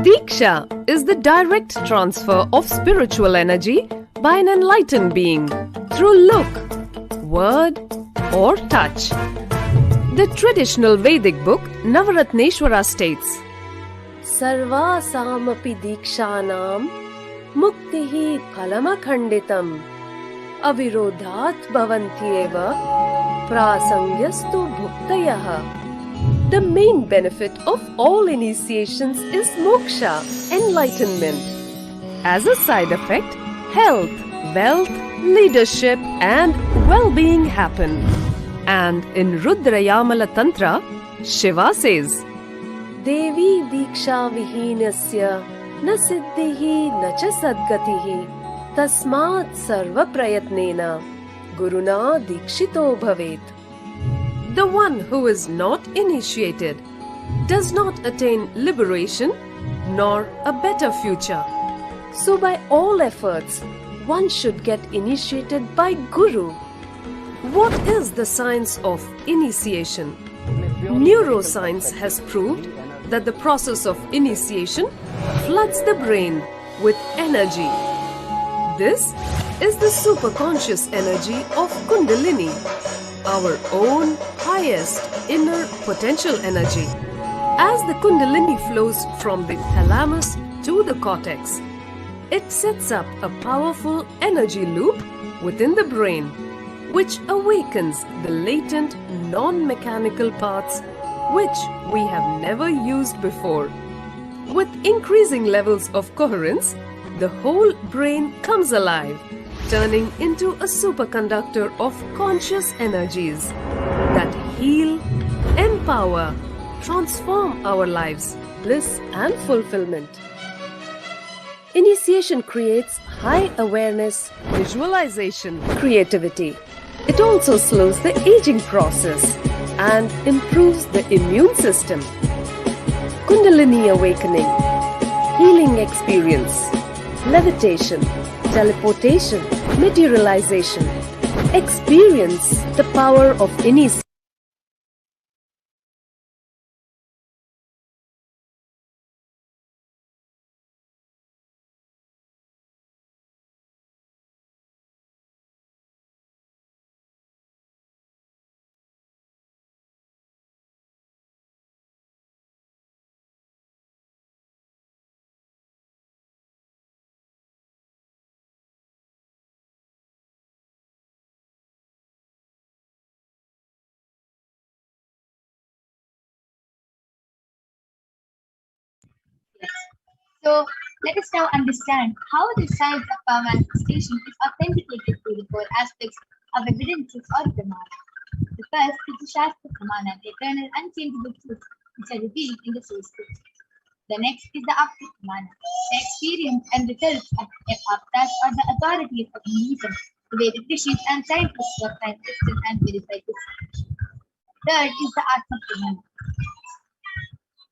Diksha is the direct transfer of spiritual energy by an enlightened being through look, word, or touch. The traditional Vedic book Navaratneshwara states, Sarvasamapi Dikshanam Muktihi Phalamakhanditam Avirodhat Bhavantyeva Prasangyastu Bhuktayaha. The main benefit of all initiations is moksha, enlightenment. As a side effect, health, wealth, leadership and well-being happen. And in Rudrayamala Tantra, Shiva says, Devi Diksha Vihinasya Na Siddhihi Na Cha Sadgatihi Tasmat Sarva Prayatnena Guruna Dikshito Bhavet. The one who is not initiated does not attain liberation nor a better future. So by all efforts, one should get initiated by Guru. What is the science of initiation? Neuroscience has proved that the process of initiation floods the brain with energy. This is the superconscious energy of Kundalini, our own highest inner potential energy. As the Kundalini flows from the thalamus to the cortex, it sets up a powerful energy loop within the brain, which awakens the latent non-mechanical parts which we have never used before. With increasing levels of coherence, the whole brain comes alive, turning into a superconductor of conscious energies that heal, empower, transform our lives, bliss and fulfillment. Initiation creates high awareness, visualization, creativity. It also slows the aging process and improves the immune system. Kundalini awakening, healing experience, levitation, teleportation, materialization. Experience the power of initiation. So let us now understand how the science of power manifestation is authenticated through the four aspects of evidences or pramana. The first is the Shastra Pramana, the eternal unchangeable truths which are revealed in the source scriptures. The next is the Apta Pramana, the experience and results of Aptas or the authorities of Hinduism, the Vedic rishis and scientists who have tested and verified this. Third is the Atma Pramana,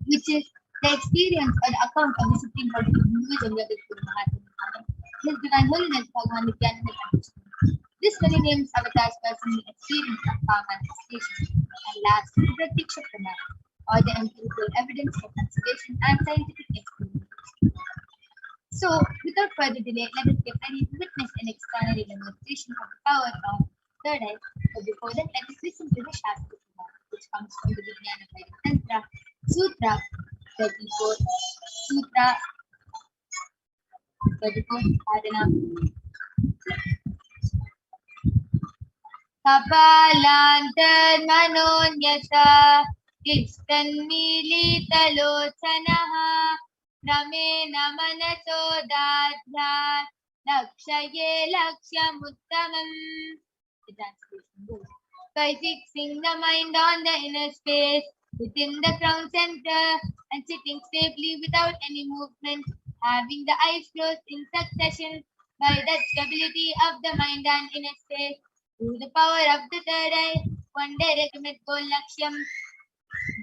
which is the experience or the account of the Supreme Personality of Hinduism, that is Guru Mahatma, His Divine Holiness Bhagavan Nithyananda Paramashivam. This very name's avatar's personal experience of power manifestation. And last, the Pratiksha Pramana, or the empirical evidence of observation and scientific experimentation. So, without further delay, let us get ready to witness an extraordinary demonstration of the power of third eye. But before that, let us listen to the Shastra Pramana, which comes from the Vijnana Vedic Tantra, Sutra 34, Sutra 34, Adana. Kapalantar manonyasa Istanmilitalochanaha Ramena manaso dadhyat Lakshaye lakshamuttamam. The translation goes, by fixing the mind on the inner space within the crown center and sitting stably without any movement, having the eyes closed in succession, by that stability of the mind and inner space, through the power of the third eye, one direct goal Laksham,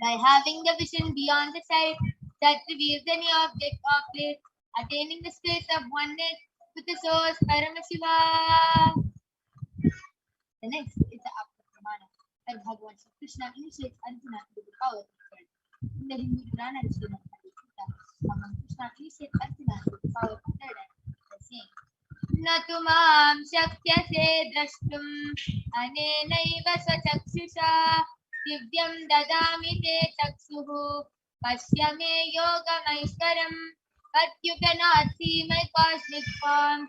by having the vision beyond the sight that reveals any object or place, attaining the space of oneness with the source Paramashivoham. The next is the Apta Pramana, where Bhagavan Krishna initiates Arjuna with the power of the third. In the Hindu Purana, Paramashivoham, Krishna initiates Arjuna to the power of third eye by saying, न तु मां शक्यसे द्रष्टुम् अनेनैव स्वचक्षुषा दिव्यं ददामि ते चक्षुः पश्य मे योगमैश्वरम् but you cannot see my cosmic form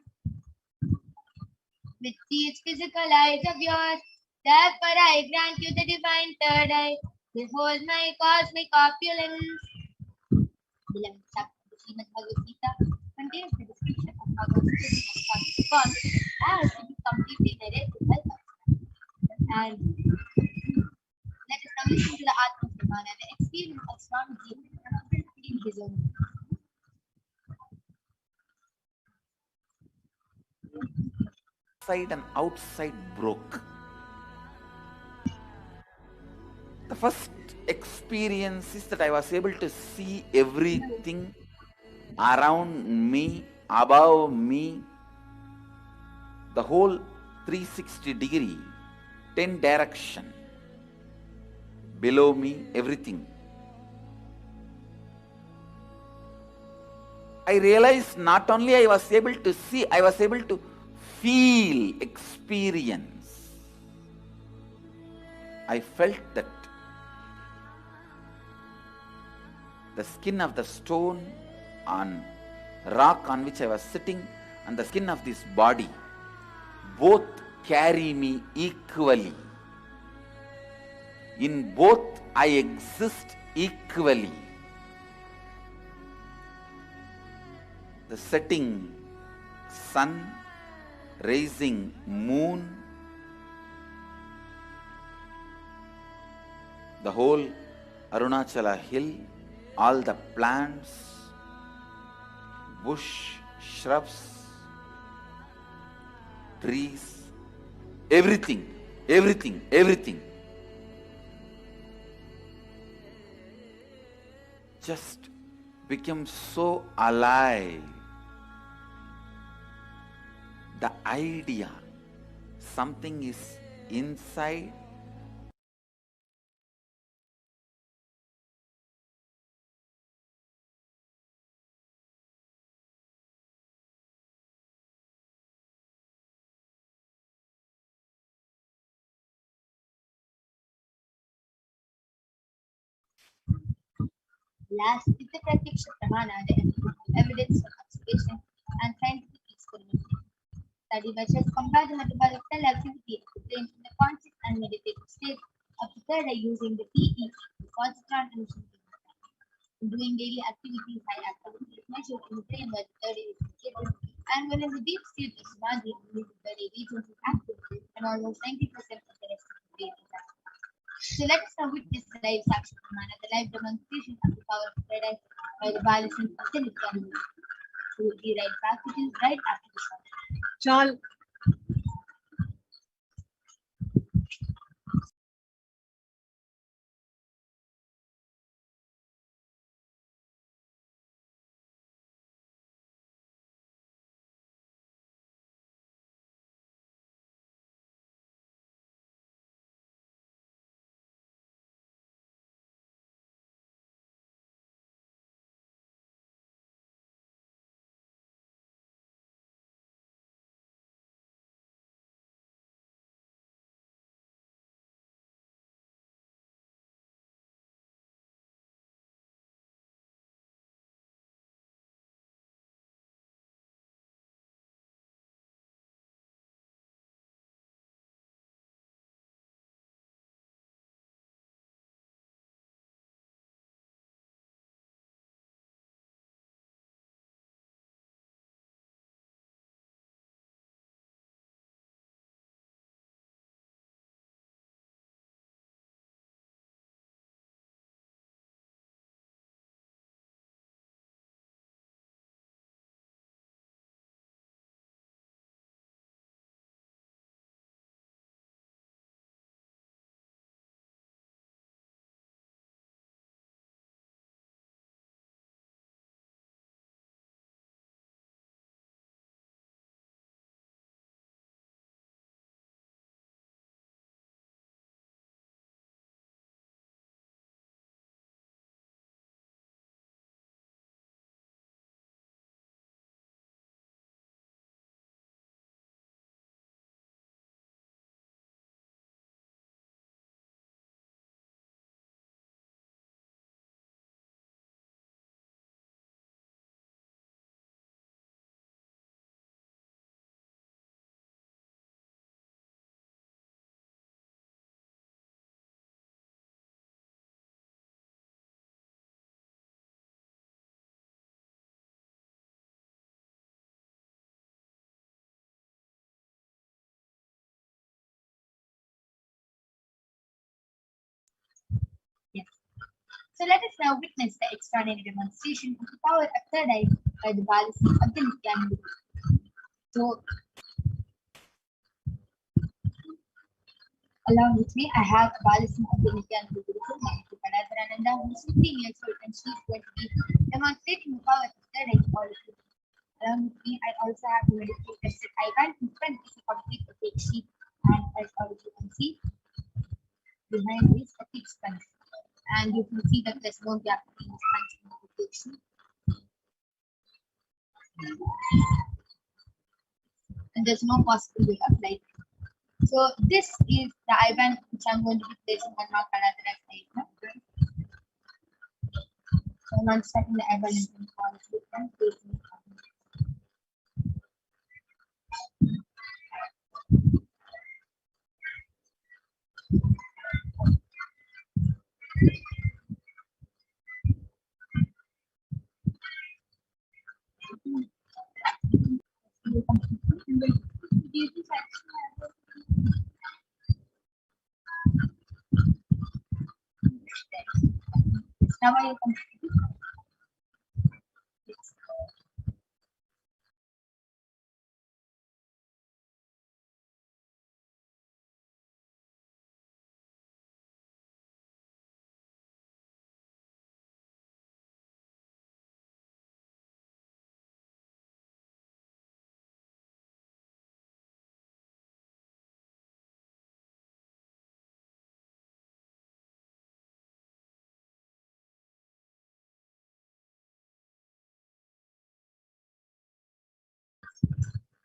with these physical eyes of yours. Therefore I grant you the divine third eye. Behold my cosmic opulence. 11th chapter of the Srimad Bhagavad Gita contains the description of how the spirit of cosmic form has to be completely narrated by God. And let us now listen to the Atma Pramana, the experience of Swamiji in his own words. Inside and outside broke. The first experience is that I was able to see everything around me, above me, the whole 360 degree, 10 direction, below me, everything. I realized not only I was able to see, I was able to feel, experience. I felt that the skin of the stone on rock on which I was sitting and the skin of this body both carry me equally. In both I exist equally. The setting sun, rising moon, the whole Arunachala hill, all the plants, bush, shrubs, trees, everything, everything, everything. Just became so alive. The idea, something is inside, Last is the Pratiksha Pramana, the evidence of observation and scientific experimentation. Study measures compare the metabolic cell activity of the brain in the conscious and meditative state of the third eye using the PEC, the positron emission technique. In doing daily activities, high activity is measured in the brain where the third eye is located, and when in the deep state of samadhi, the third eye region is active, and almost 90% of the rest of the brain is active. So let us now witness the live Sakshi Pramana, the live demonstration of the power of third eye by the Balasan of the Nithyananda. So we'll be right back with you right after the song. Chal. So let us now witness the extraordinary demonstration of the power of third eye by the balancing of the Nithyananda. So along with me, I have a balancing of the Nithyananda Paramashivoham, who is 15 years old, and she is going to be demonstrating the power of third eye to all of you. Along with me, I also have a medical tested eye band in front is a complete opaque sheet, and as all of you can see, behind is a thick sponge. And you can see that there's no gap between the sponge and the opaque sheet. And there's no possible way of light. So this is the eye band which I'm going to be placing on my Kaladhara's eye now. So I'm not starting the eye band and placing it on. Now are you comfortable? Yes.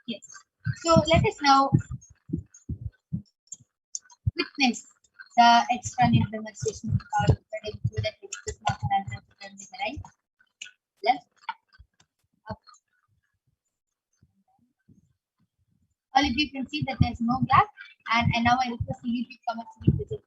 Yes. So let us now witness the extraordinary demonstration of the power of the eye through the text of Nithyananda Paramashivoham, right? Left, up. All of you can see that there's no gap, and now I request you to come up to the present.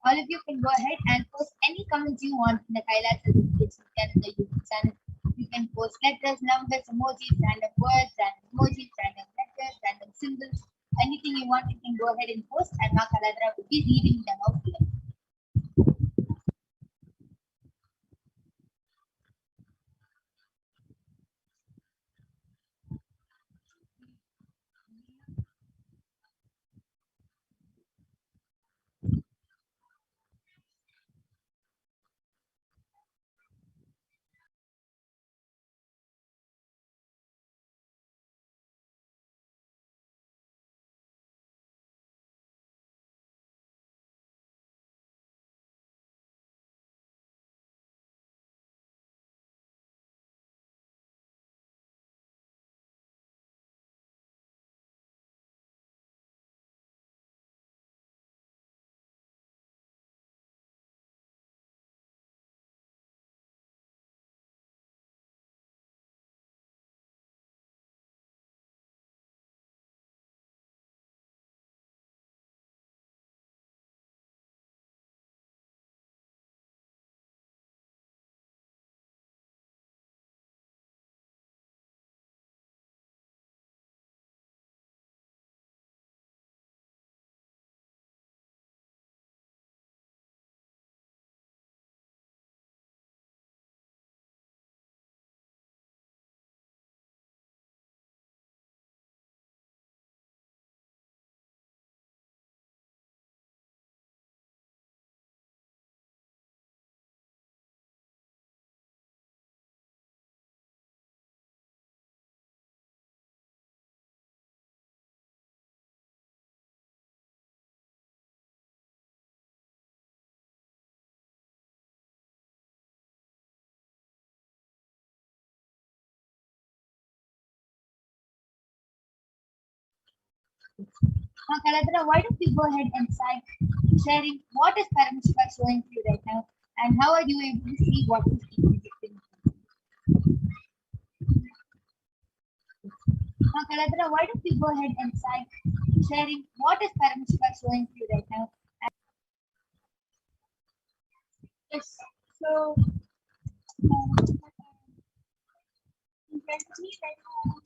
All of you can go ahead and post any comments you want in the Kailash Nithyananda YouTube channel. You can post letters, numbers, emojis, random words, random emojis, random letters, random symbols, anything you want. You can go ahead and post, and Ma Kaladhara will be reading them out here. Ma Kaladhara, why don't you go ahead and start sharing what is Paramashiva showing to you right now, and how are you able to see what is being projected? Ma Kaladhara, why don't you go ahead and start sharing what is Paramashiva showing to you right now? Yes. So in front of me right now,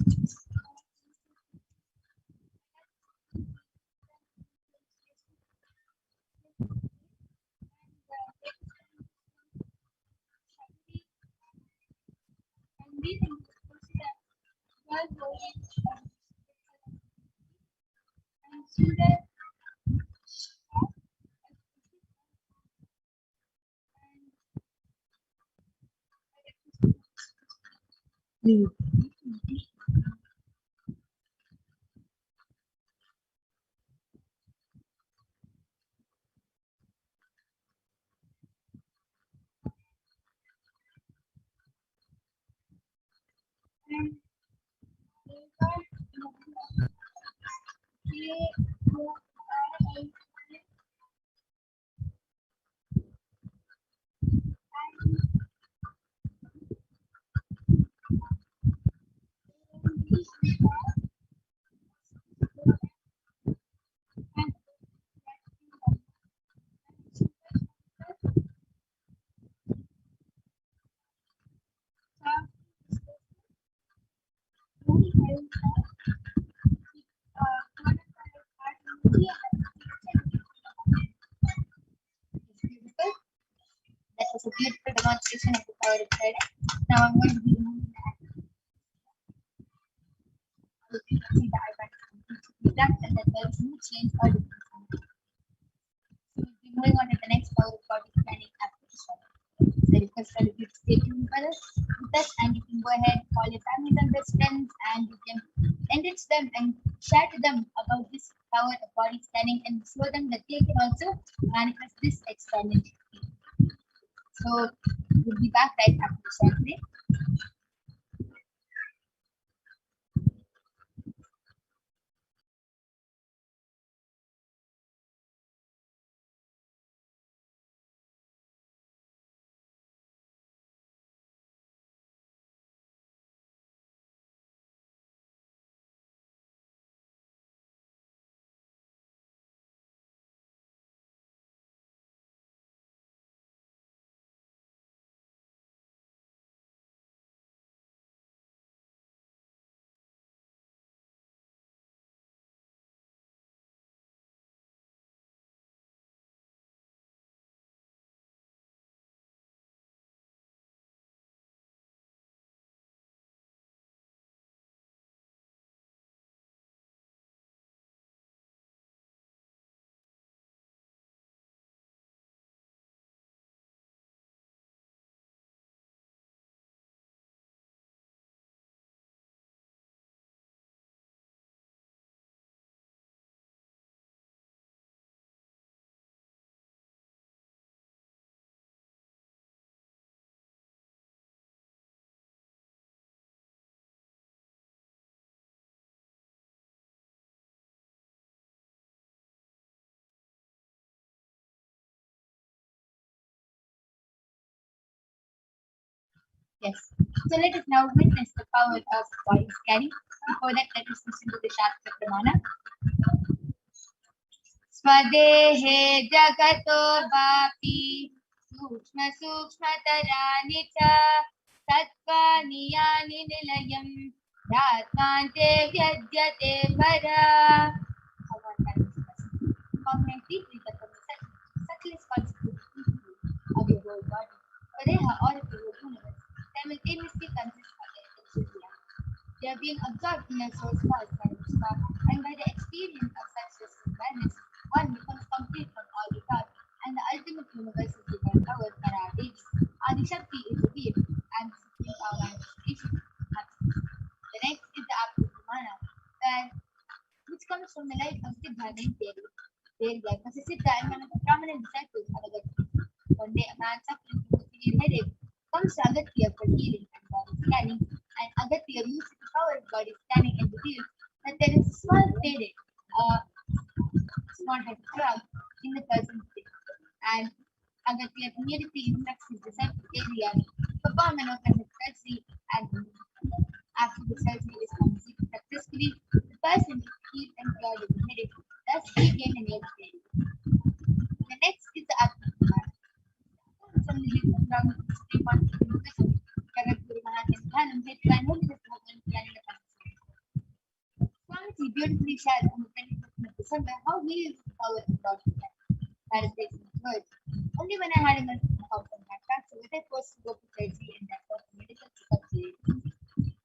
Beautiful. That was a beautiful demonstration of the power of prayer. Now I'm going to be moving the see the iPad and that there is no change or difference. So we'll be moving on to the next power of body scanning application. So request all of you to stay tuned for us with us, and you can go ahead, call your family members, friends, and you can enrich them and share to them about this power of body scanning and show them that they can also manifest this experiment. So we'll be back right after the short break. Yes. So let us now witness the power of body scanning. Before that, let us listen to the Shastra Pramana. स्वदेहे जगतो वापि सूक्ष्म सूक्ष्मतराणि च तत्त्वानि यानि निलयं ध्यात्वान्ते व्यज्यते परा. Permanently with the subtlest constitution of your whole body. Pareha or of your whole universe simultaneously consists of essential reality. They are being absorbed in a source caused by the spark, and by the experience of such distant awareness, one becomes complete from all without, and the ultimate universe is divine power, Paradevi. Adishakti is revealed, and the supreme power manifestation happens. The next is the Apurvamana, which comes from the life of Siddhartha in Delhi. Their life was a Siddha and one of the prominent disciples of Agatya. One day, a man suffering from a severe headache comes to Agatya for healing and body scanning, and Agatya uses the power of body scanning and reveals that there is a small faded, small head frog in the person's face. And Agatya immediately instructs his disciple Adrian to perform an open head surgery, and after the surgery is completed successfully, the person is healed and cured of the headache, thus regain an age day. The next is the Atma. From the living from the Supreme Constitution, Jagad-Guru Mahatma Nithyananda Paramashivam. Swamiji beautifully shared on the 21st of December how he used the power of God to paraphrasing his words. Only when I had a mental health on my fracture was I forced to go to surgery and therefore medical checkup.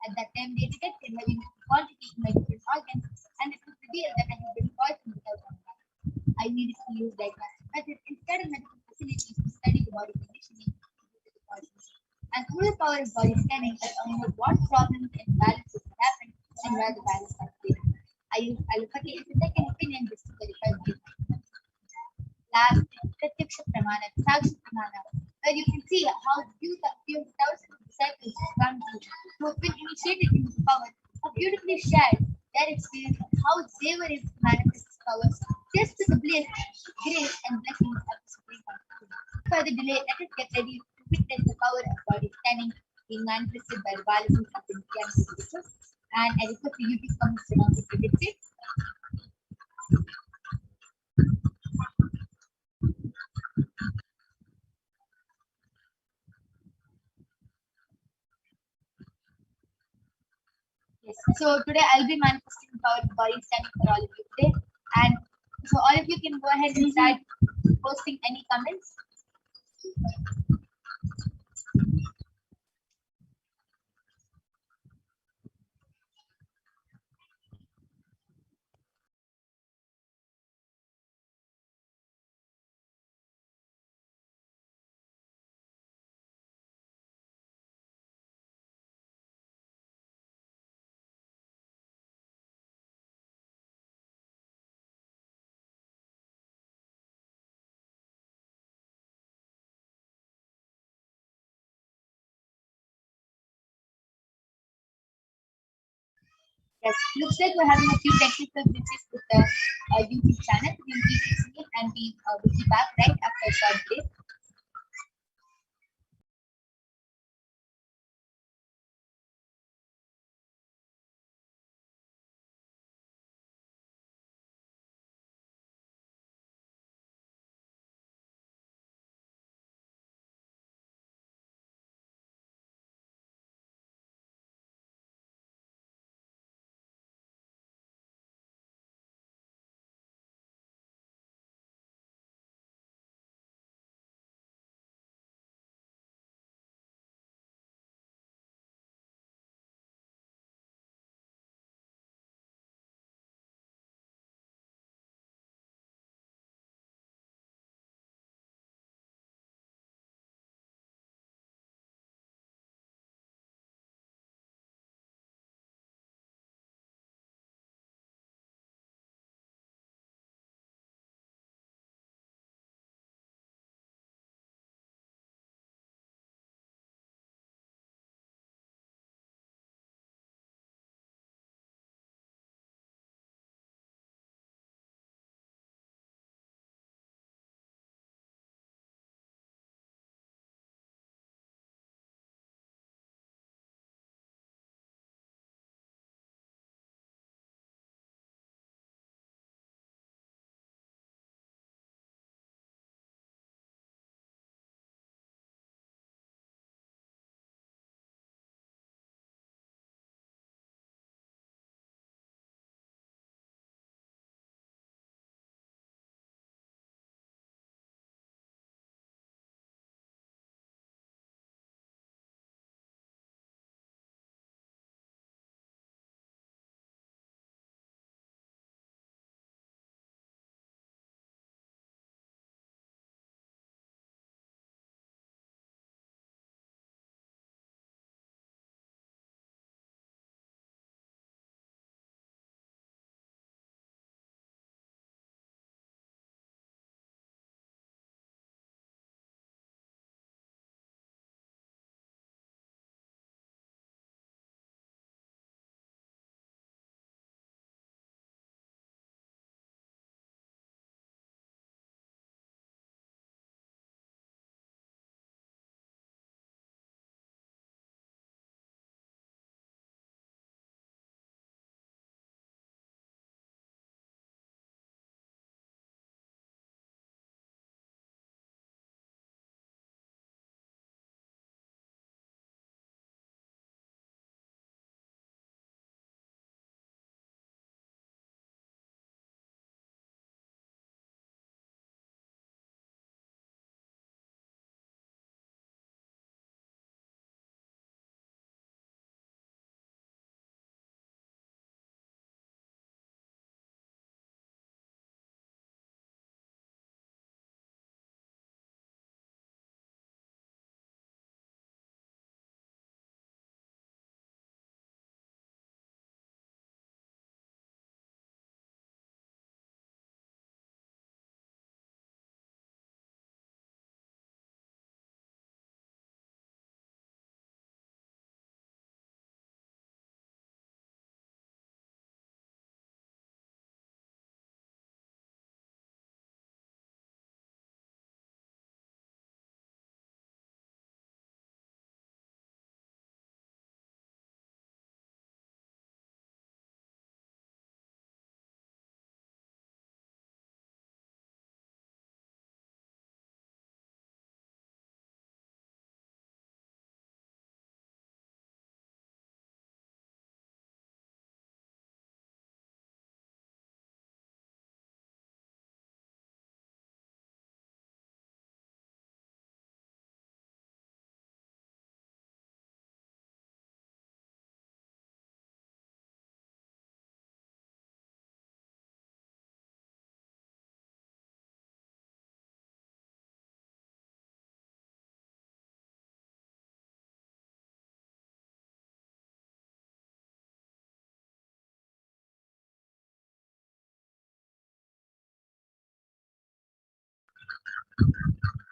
At that time, they detected having quantity in my different organs, and it was revealed that I had been poisoned without contact. I needed to use diagnostic methods instead of medical facilities to study the body conditioning due to the poison. And through the power of body scanning, I found out what problems and imbalances had happened and where the balance had failed. I used allopathy as a second opinion just to verify my findings. Last, Pratyaksha Pramana, Sakshi Pramana, where you can see how few thousands of disciples of Swamiji who have been initiated into the power have beautifully shared their experience of how they were able to manifest this power just with the bliss, grace, and blessings of the Supreme Consciousness. Further delay, let us get ready to witness the power of body scanning being manifested by the Balasins of the Nithyananda. And I request the YouTube comments to not be predicted. Yes. So today I'll be manifesting the power of body scanning for all of you today. And so all of you can go ahead and start posting any comments. Yes, looks like we're having a few technical glitches with the YouTube channel. We'll be fixing it and we'll be back right after a short break.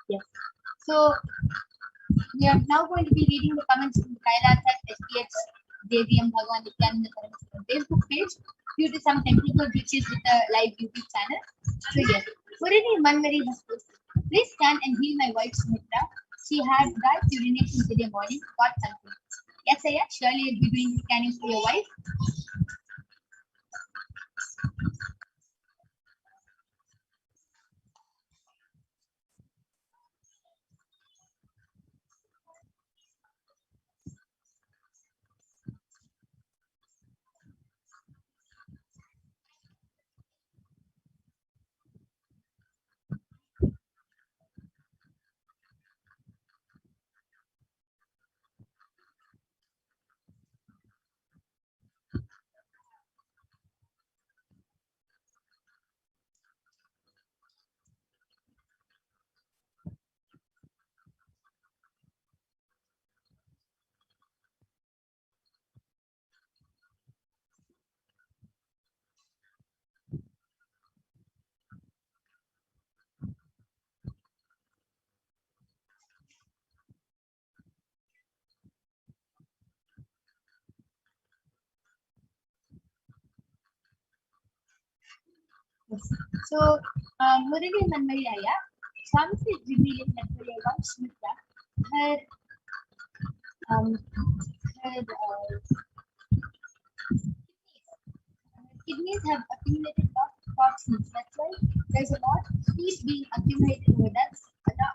Yes. So we are now going to be reading the comments from the Kailasa HDH Nithyananda Paramashivam Facebook page due to some technical glitches with the live YouTube channel. So yes, Purani Manmari has posted. Please scan and heal my wife Sumitra. She had died urination today morning. Got something. Yes, Aya, surely you'll be doing the scanning for your wife. Yes. So, Murali Manmari Aya, Swami is revealing that for your wife Sumitra, her kidneys have accumulated lot of toxins. That's why there's a lot of heat being accumulated over that,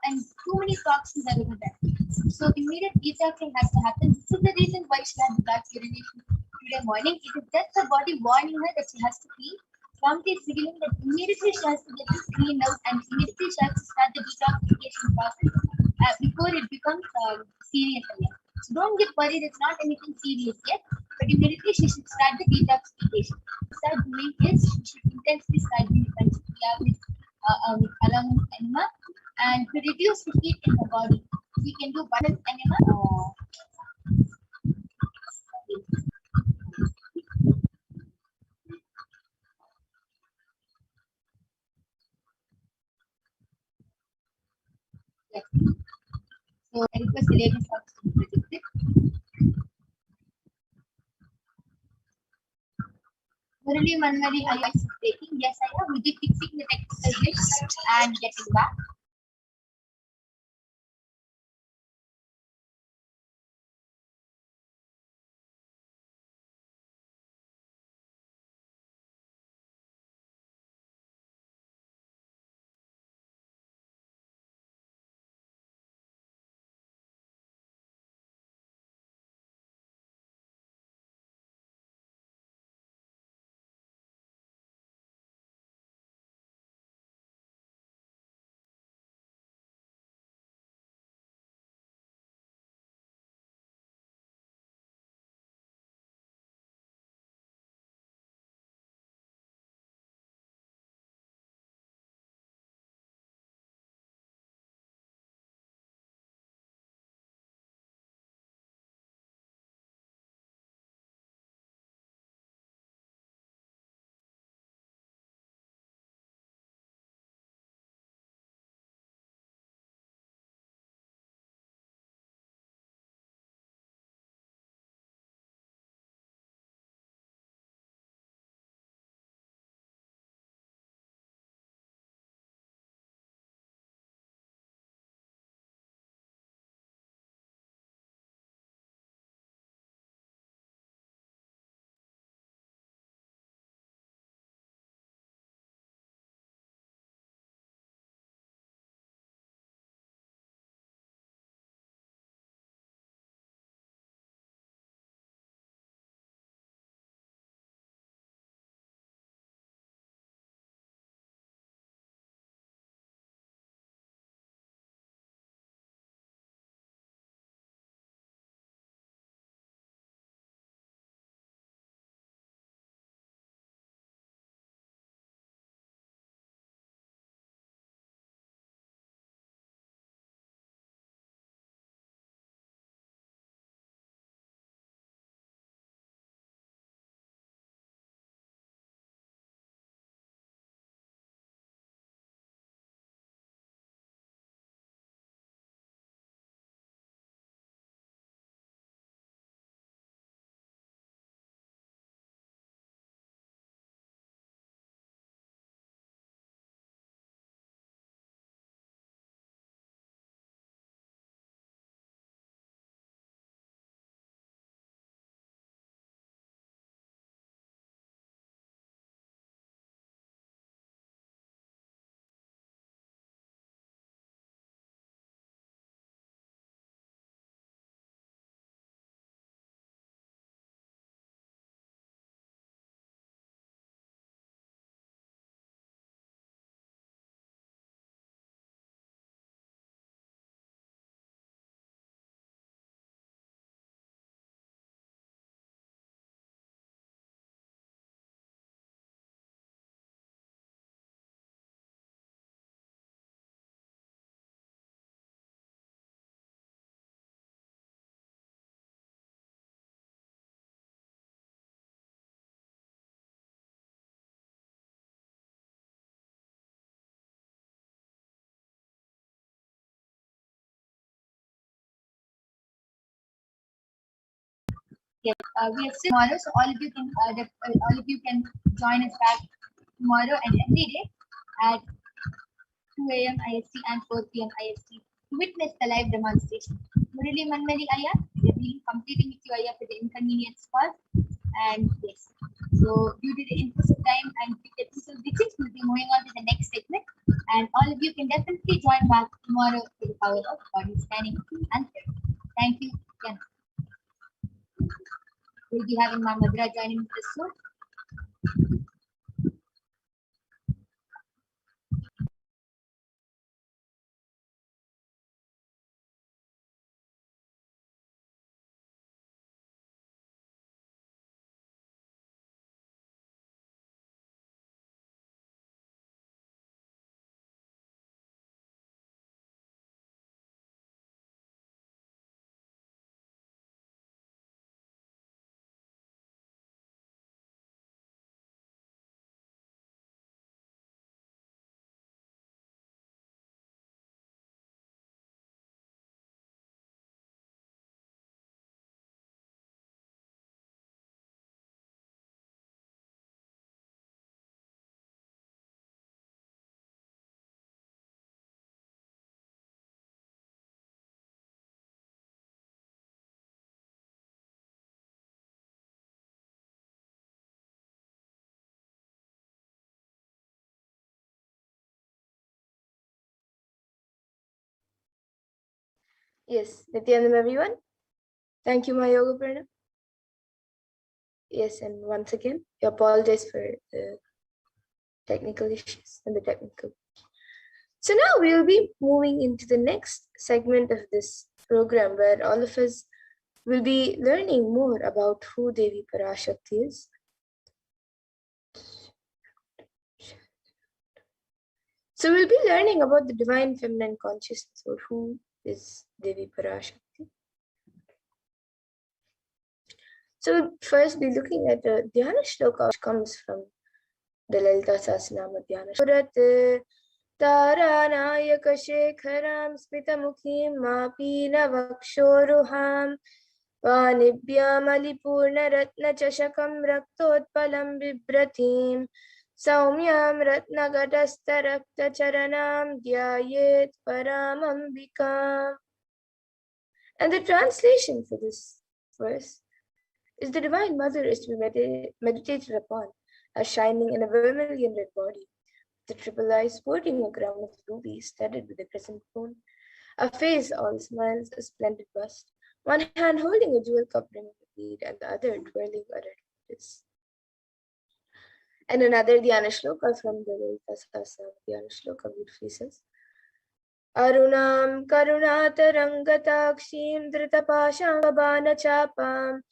and too many toxins are over there. So immediate detoxing has to happen. This is the reason why she had black urination today morning. It is just the body warning her that she has to pee. Swamti is signaling that immediately she has to get this cleaned out and immediately she has to start the detoxification process before it becomes serious again. So don't get worried, it's not anything serious yet, but immediately she should start the detoxification. Start doing is she should intensely start doing Panchakriya with alam enema, and to reduce the heat in the body, we can do button enema. Yes. So I request the ladies to project it. Murali Manmari, I am breaking. Yes, I am. We did fixing the technical glitch and getting back. Yes, we are still tomorrow, so all of you can join us back tomorrow and every day at 2 a.m. IST and 4 p.m. IST to witness the live demonstration. Murali Manmali Aya, we are really competing with you Aya for the inconvenience cause. And yes, so due to the interest of time and episode 6, we'll be moving on to the next segment. And all of you can definitely join back tomorrow to the power of body scanning and therapy. Thank you. Again. We'll be having Ma'am Madra joining us soon. Yes, Nithyananda everyone. Thank you, my yoga partner. Yes, and once again, I apologize for the technical issues and the technical. So now we will be moving into the next segment of this program where all of us will be learning more about who Devi Parashakti is. So we'll be learning about the divine feminine consciousness, or who is Devi Parashakti. So we'll first be looking at the Dhyana Shloka, which comes from the Lalita Sahasranama Dhyana Shloka. तारानायकशेखरां स्मितमुखीं मापीनवक्षोरुहां वाणिभ्यामलिपूर्णरत्नचषकं रक्तोत्पलं बिभ्रतीं सौम्यां रत्नघटस्थरक्तचरणां ध्यायेत् परामम्बिकाम्. And the translation for this verse is: the Divine Mother is to be meditated upon as shining in a vermilion red body, the triple eyes sporting a crown of rubies studded with a crescent moon, a face all smiles, a splendid bust, one hand holding a jewel cup ring of bead, and the other twirling a red lotus. And another Dhyana Shloka from the Lalita Sahasranama Dhyana Shloka beautifully says: Arunam karunatarangatakshiim dritapasham babana-chapam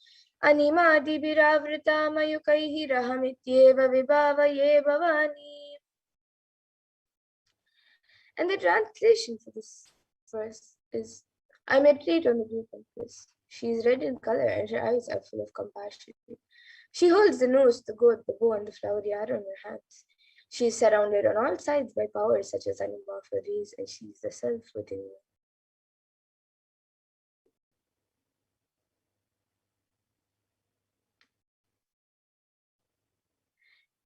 animadibiravritamayukaihi rahamityeva vibhavaye bhavani. And the translation for this verse is: I meditate on the blue compass. She is red in color and her eyes are full of compassion. She holds the nose, the goat, the bow, and the flowery arrow in her hands. She is surrounded on all sides by powers such as Anima for rays, and she is the self within you.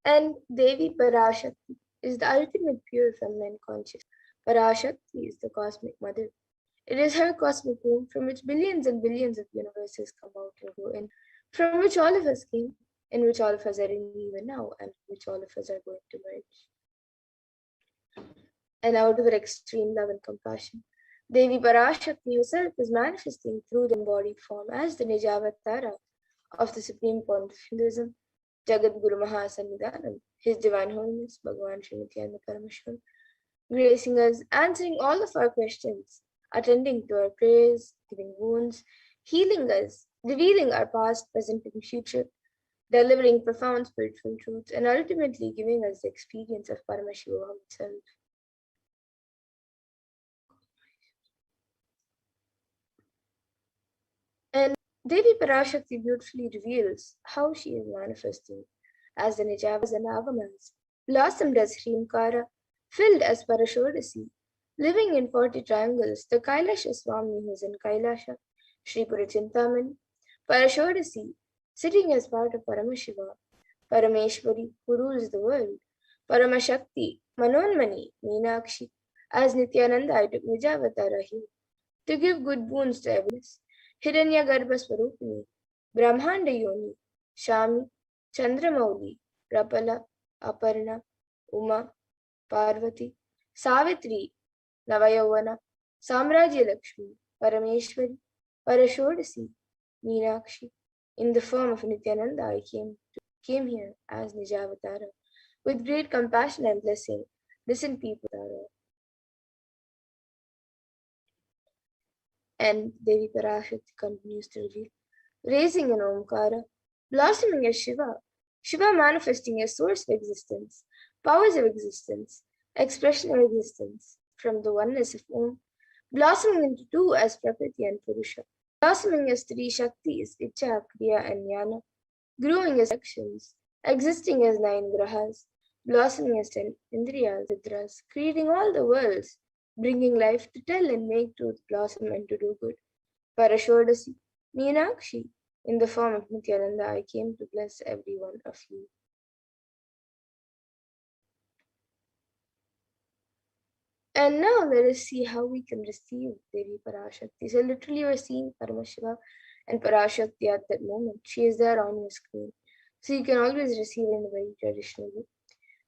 And Devi Parashakti is the ultimate pure feminine consciousness. Parashakti is the cosmic mother. It is her cosmic womb from which billions and billions of universes come out and go in, from which all of us came, in which all of us are in even now, and which all of us are going to merge. And out of her extreme love and compassion, Devi Parashakti herself is manifesting through the embodied form as the Nijavatara of the supreme point of Hinduism, Jagat Guru Mahasannidhanam, His Divine Holiness, Bhagavan Sri Nithyananda Paramashivam, gracing us, answering all of our questions, attending to our prayers, giving wounds, healing us, revealing our past, present, and future, delivering profound spiritual truths, and ultimately giving us the experience of Paramashivoham itself. And Devi Parashakti beautifully reveals how she is manifesting as the Nijavas and Agamas, blossomed as Hrimkara, filled as Parashodasi, living in 40 triangles, the Kailasha Swami who is in Kailasha, Sri Purachintaman, Parashakti, sitting as part of Paramashiva, Parameshwari, who rules the world, Paramashakti, Manonmani, Meenakshi, as Nithyananda I took Nijavatara here, to give good boons to everyone. Hiranya Garbha Swarupini, Brahmanda Yoni, Shami, Chandramauli, Rapala, Aparna, Uma, Parvati, Savitri, Navayavana, Samrajya Lakshmi, Parameshwari, Parashodasi, Meenakshi. In the form of Nithyananda, I came here as Nijavatara. With great compassion and blessing, listen people, Tara. And Devi Parashakti continues to reveal, raising an Omkara, blossoming as Shiva, Shiva manifesting as source of existence, powers of existence, expression of existence, from the oneness of Om, blossoming into two as Prakriti and Purusha, blossoming as three Shaktis, Icha, Kriya, and Jnana, growing as actions, existing as 9 grahas, blossoming as 10 Indriyas, Vidras, creating all the worlds, bringing life to tell and make truth blossom and to do good. Parashodasi, Meenakshi, in the form of Nithyananda, I came to bless every one of you. And now let us see how we can receive Devi Parashakti. So literally you're seeing Paramashiva and Parashakti at that moment. She is there on your screen. So you can always receive it in a very traditional way.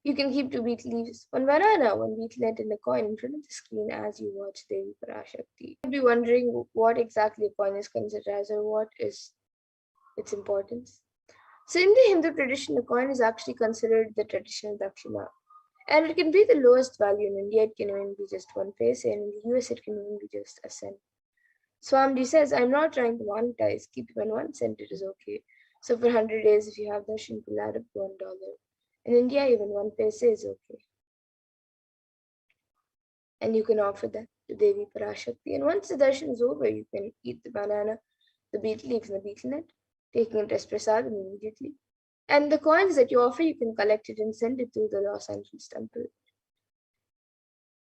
You can keep 2 betel leaves, 1 banana, 1 beetlet and a coin in front of the screen as you watch Devi Parashakti. You'll be wondering what exactly a coin is considered as or what is its importance. So in the Hindu tradition, a coin is actually considered the traditional dakshina. And it can be the lowest value. In India, it can even be just 1 paise, and in the US, it can even be just a cent. Swamiji says, I'm not trying to monetize. Keep even 1 cent, it is okay. So for 100 days, if you have darshan, it will add up to $1. In India, even 1 paise is okay. And you can offer that to Devi Parashakti. And once the darshan is over, you can eat the banana, the betel leaf, and the betel nut, taking it as prasadam immediately. And the coins that you offer, you can collect it and send it to the Los Angeles temple.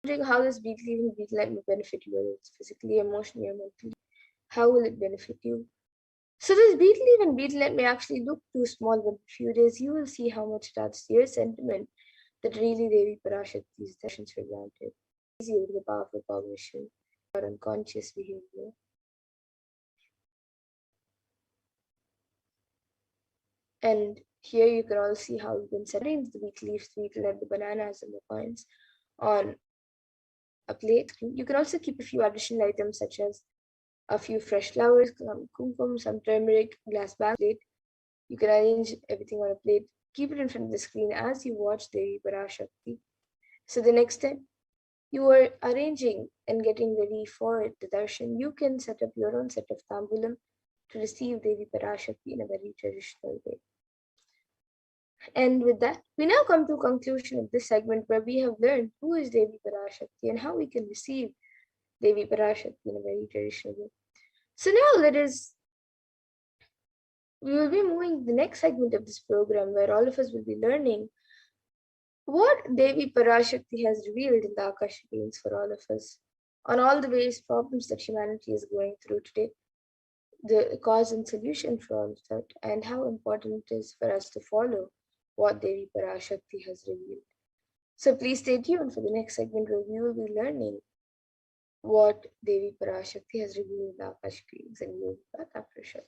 Wondering how this betel leaf and betel nut will benefit you, whether it's physically, emotionally, or mentally. How will it benefit you? So this betel leaf and betel nut may actually look too small, but in a few days you will see how much it adds to your sentiment that really Devi Parashakti's darshans for granted. Easy with the powerful cognition or unconscious behavior. And here you can all see how you can arrange the betel leaves, the betel nut, the bananas, and the coins on a plate. You can also keep a few additional items such as a few fresh flowers, some kumkum, some turmeric, glass bag plate. You can arrange everything on a plate. Keep it in front of the screen as you watch Devi Parashakti. So the next step, you are arranging and getting ready for the darshan. You can set up your own set of tambulam to receive Devi Parashakti in a very traditional way. And with that, we now come to a conclusion of this segment where we have learned who is Devi Parashakti and how we can receive Devi Parashakti in a very traditional way. So now we will be moving to the next segment of this program where all of us will be learning what Devi Parashakti has revealed in the Akashic fields for all of us on all the various problems that humanity is going through today, the cause and solution for all of that, and how important it is for us to follow what Devi Parashakti has revealed. So please stay tuned for the next segment where we will be learning what Devi Parashakti has revealed in the Akashic fields, and we will be back after a short.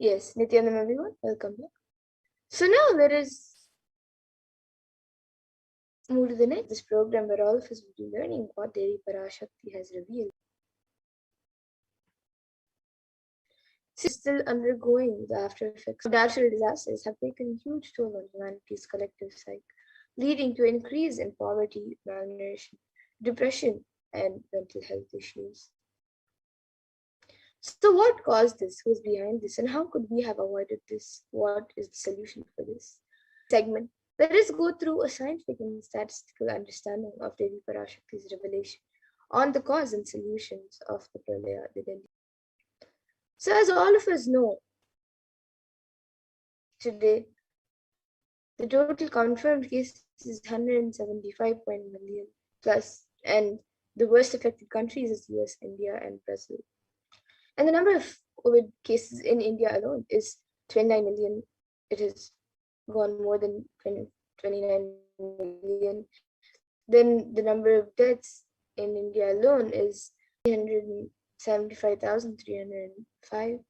Yes, Nithyananda everyone, welcome back. So now let us move to the next this program where all of us will be learning what Devi Parashakti has revealed. Still undergoing the after effects of natural disasters have taken a huge toll on humanity's collective psyche, leading to an increase in poverty, malnutrition, depression, and mental health issues. So, what caused this? Who's behind this? And how could we have avoided this? What is the solution for this segment? Let us go through a scientific and statistical understanding of Devi Parashakti's revelation on the cause and solutions of the Pralaya, the Delhi. So, as all of us know, today the total confirmed cases is 175 million plus, and the worst affected countries is US, India, and Brazil. And the number of COVID cases in India alone is 29 million. It has gone more than 29 million. Then the number of deaths in India alone is 375,305.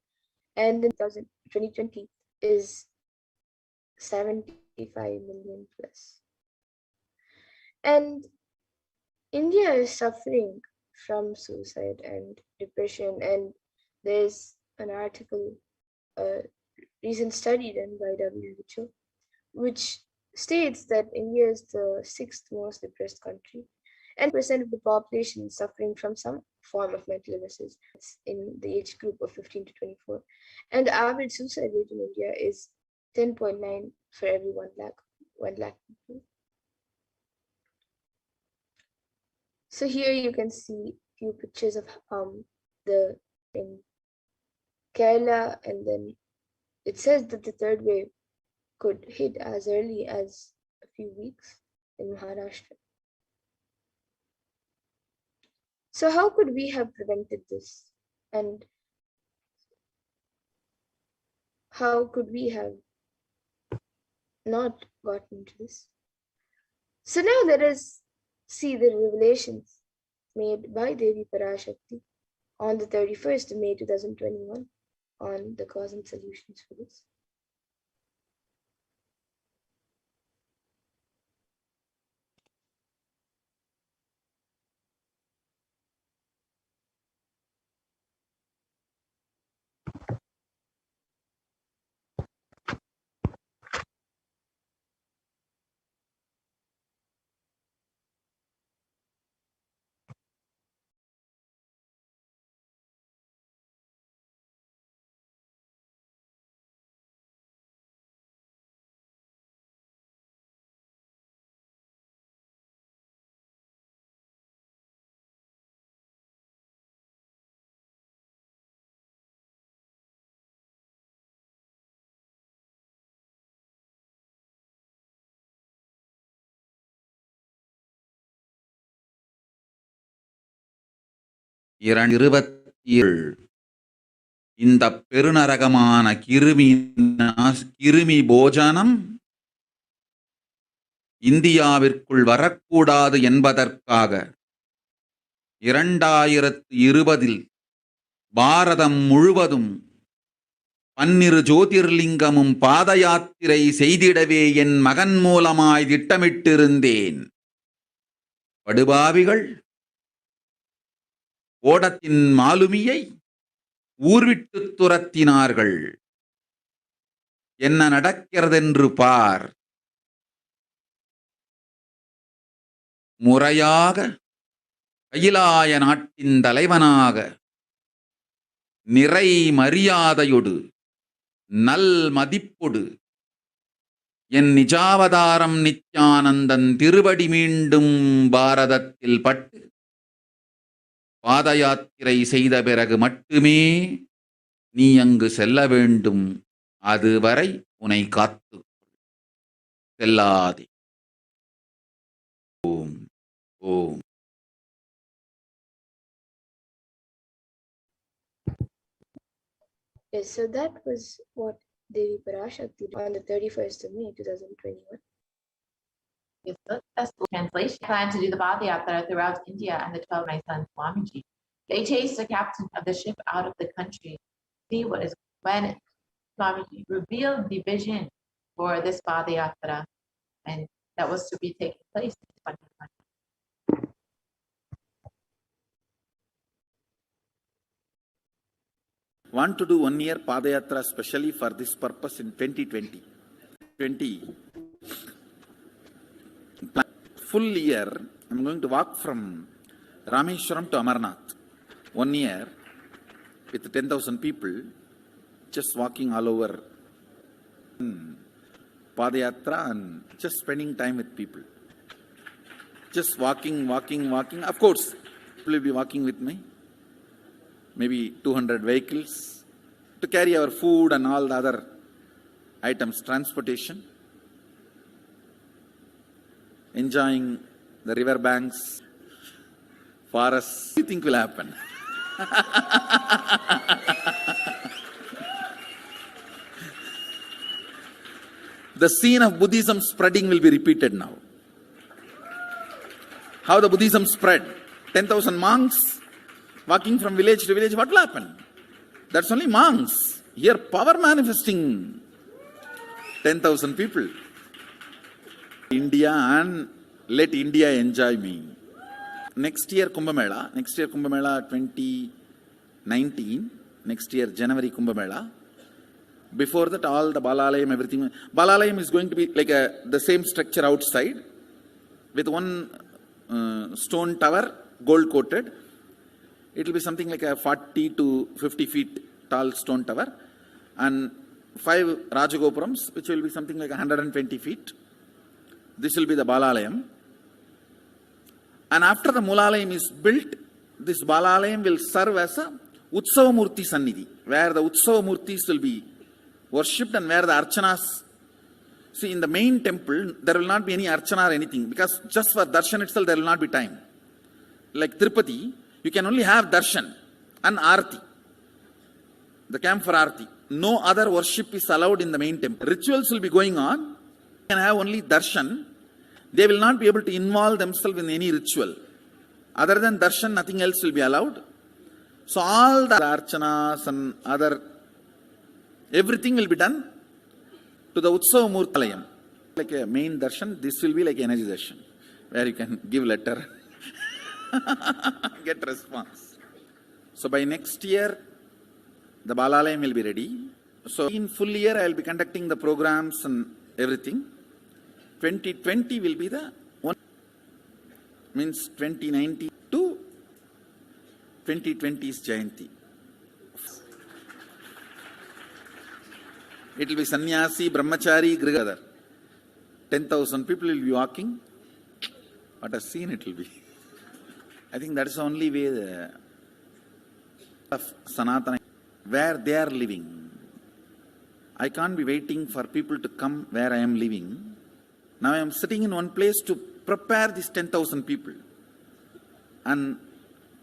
And in 2020 is 75 million plus. And India is suffering from suicide and depression, and there's an article, a recent study done by WHO, which states that India is the 6th most depressed country, and percent of the population is suffering from some form of mental illnesses in the age group of 15 to 24. And the average suicide rate in India is 10.9 for every 1 lakh people. So here you can see few pictures of the in Kerala, and then it says that the third wave could hit as early as a few weeks in Maharashtra. So how could we have prevented this? And how could we have not gotten into this? So now let us see the revelations made by Devi Parashakti on the 31st of May 2021 on the cause and solutions for this. இந்த பெருநரகமான கிருமி போஜனம் இந்தியாவிற்குள் வரக்கூடாது என்பதற்காக 2020 பாரதம் முழுவதும் 12 ஜோதிர்லிங்கமும் பாத யாத்திரை செய்திடவே என் மகன் மூலமாய் திட்டமிட்டிருந்தேன். படுபாவிகள் ஓடத்தின் மாலுமியை ஊர்விட்டு துரத்தினார்கள். என்ன நடக்கிறதென்று பார். முறையாக கைலாய நாட்டின் தலைவனாக நிறை மரியாதையொடு நல் மதிப்பொடு என் நிஜாவதாரம் நித்யானந்தன் திருவடி மீண்டும் பாரதத்தில் பட்டு பாத யாத்திரை செய்த பிறகு மட்டுமே நீ அங்கு செல்ல வேண்டும். அதுவரை உன்னை காத்து செல்லாதே. ஓம் ஓம். Yes, so that was what Devi Parashakti did on the 31st of May 2021. Yes, that's the translation. I plan to do the Bhakti Yatra throughout India and the 12 my son Swamiji. They chased the captain of the ship out of the country. See what is when Swamiji revealed the vision for this Padayatra, and that was to be taking place in 2020. Want to do 1 year Padayatra specially for this purpose in 2020. Full year, I'm going to walk from Rameshwaram to Amarnath. 1 year with 10,000 people, just walking all over Padayatra and just spending time with people. Just walking. Of course, people will be walking with me. Maybe 200 vehicles to carry our food and all the other items, transportation. Enjoying the river banks, forests. What do you think will happen? The scene of Buddhism spreading will be repeated now. How the Buddhism spread. 10,000 monks walking from village to village. What will happen? That's only monks. Here power manifesting. 10,000 people. India, and let India enjoy me. Next year Kumbh Mela 2019. Next year January Kumbh Mela. Before that, all the Balalayam, everything. Balalayam is going to be like the same structure outside with one stone tower, gold coated. It will be something like a 40 to 50 feet tall stone tower, and 5 Rajagopurams, which will be something like 120 feet. This will be the Balalayam. And after the Mulalayam is built, this Balalayam will serve as a Utsava Murti Sannidhi, where the Utsava Murtis will be worshipped and where the Archanas. See, in the main temple, there will not be any Archana or anything, because just for Darshan itself, there will not be time. Like Tirupati, you can only have Darshan and Arati, the camp for Arati. No other worship is allowed in the main temple. Rituals will be going on. You can have only Darshan. They will not be able to involve themselves in any ritual. Other than Darshan, nothing else will be allowed. So all the Archanas and other, everything will be done to the Utsava Murtalayam. Like a main Darshan, this will be like energy Darshan, where you can give letter, get response. So by next year, the Balalayam will be ready. So in full year, I will be conducting the programs and everything. 2020 will be the one, means 2019 to 2020 is Jayanti. It will be Sannyasi, Brahmachari, Grihadhar. 10,000 people will be walking. What a scene it will be. I think that is the only way of Sanatana, where they are living. I can't be waiting for people to come where I am living. Now I am sitting in one place to prepare these 10,000 people and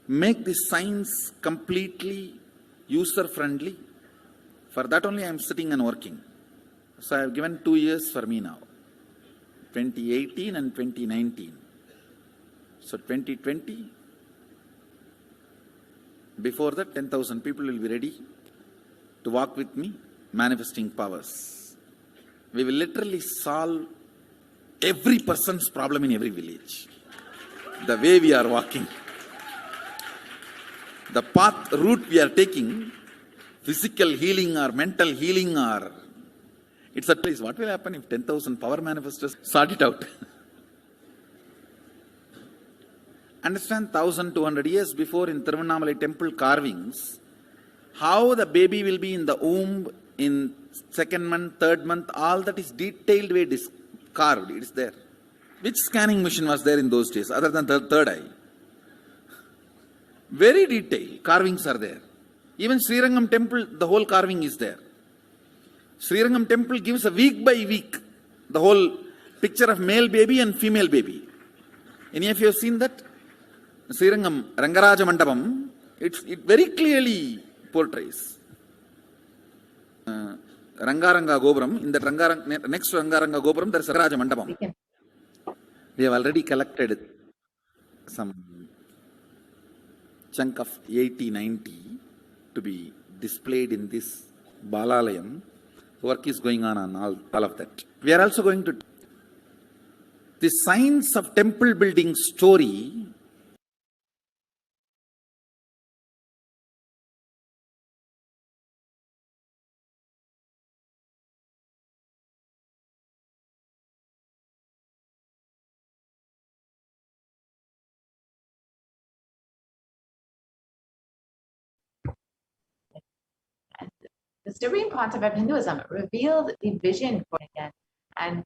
make this science completely user-friendly. For that only I am sitting and working. So I have given 2 years for me now, 2018 and 2019. So 2020, before that 10,000 people will be ready to walk with me, manifesting powers. We will literally solve every person's problem in every village. The way we are walking, the path, route we are taking, physical healing or mental healing, or it's a place. What will happen if 10,000 power manifestors sort it out? Understand, 1,200 years before in Tiruvannamalai temple carvings, how the baby will be in the womb in 2nd month, 3rd month, all that is detailed way carved. It is there. Which scanning machine was there in those days other than the third eye? Very detailed carvings are there. Even Srirangam temple, the whole carving is there. Srirangam temple gives a week by week the whole picture of male baby and female baby. Any of you have seen that? Srirangam Rangaraja Mandapam, it very clearly portrays. Rangaranga Gopuram, in that next to Rangaranga Gopuram, there is a Rangaraja Mandapam. We have already collected some chunk of 80-90 to be displayed in this Balalayam. work is going on all of that. We are also going to the science of temple building story. The Supreme Concept of Hinduism revealed the vision for it again, and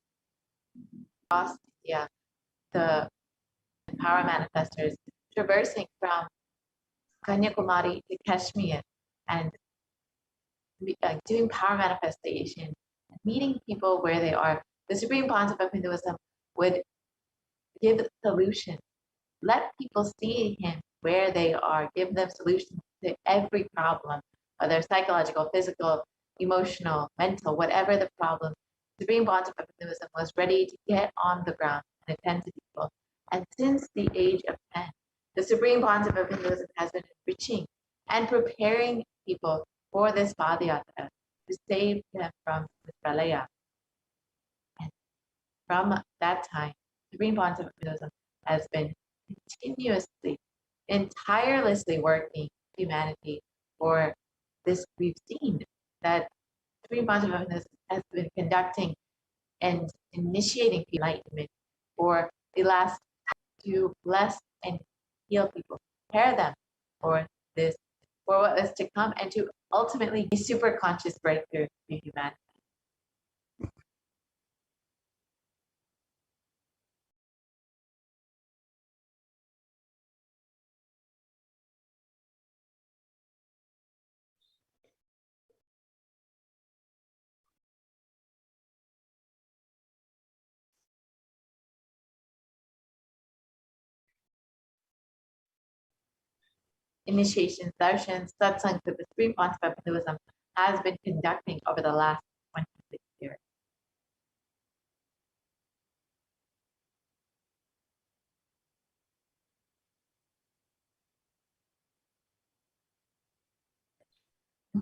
the power manifestors traversing from Kanyakumari to Kashmir and doing power manifestation, meeting people where they are. The Supreme Concept of Hinduism would give solutions, let people see him where they are, give them solutions to every problem, whether psychological, physical, emotional, mental, whatever the problem. The Supreme Concept of Hinduism was ready to get on the ground and attend to people. And since the age of 10, the Supreme Concept of Hinduism has been enriching and preparing people for this Padayatra to save them from the Pralaya. And from that time, the Supreme Concept of Hinduism has been continuously and tirelessly working humanity for this. We've seen that Supreme Concept of Hinduism has been conducting and initiating enlightenment for the last to bless and heal people, prepare them for this, for what is to come, and to ultimately be super conscious breakthrough to humanity. Initiations, darshans, satsangs that the Supreme Concept of Hinduism has been conducting over the last 26 years.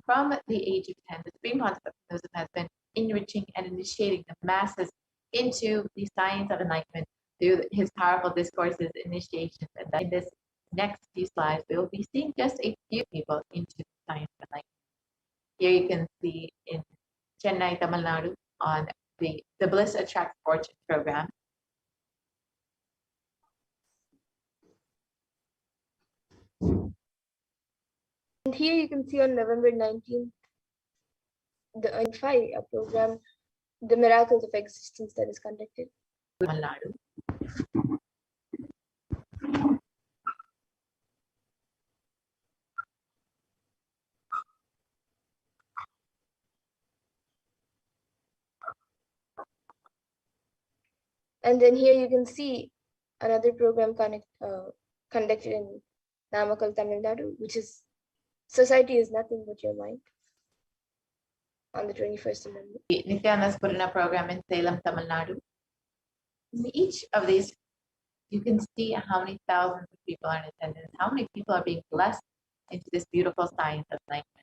From the age of 10, the Supreme Concept of Hinduism has been enriching and initiating the masses into the science of enlightenment through his powerful discourses, initiations, and in this next few slides, we will be seeing just a few people into the science of enlightenment. Here you can see in Chennai, Tamil Nadu, on the Bliss Attract Fortune program. And here you can see on November 19th, the 5 program, the Miracles of Existence, that is conducted. Tamil Nadu. And then here you can see another program conducted in Namakkal, Tamil Nadu, which is Society is Nothing But Your Mind, on the 21st of November. The Nithyananda program in Salem, Tamil Nadu. In each of these, you can see how many thousands of people are in attendance, how many people are being blessed into this beautiful science of enlightenment.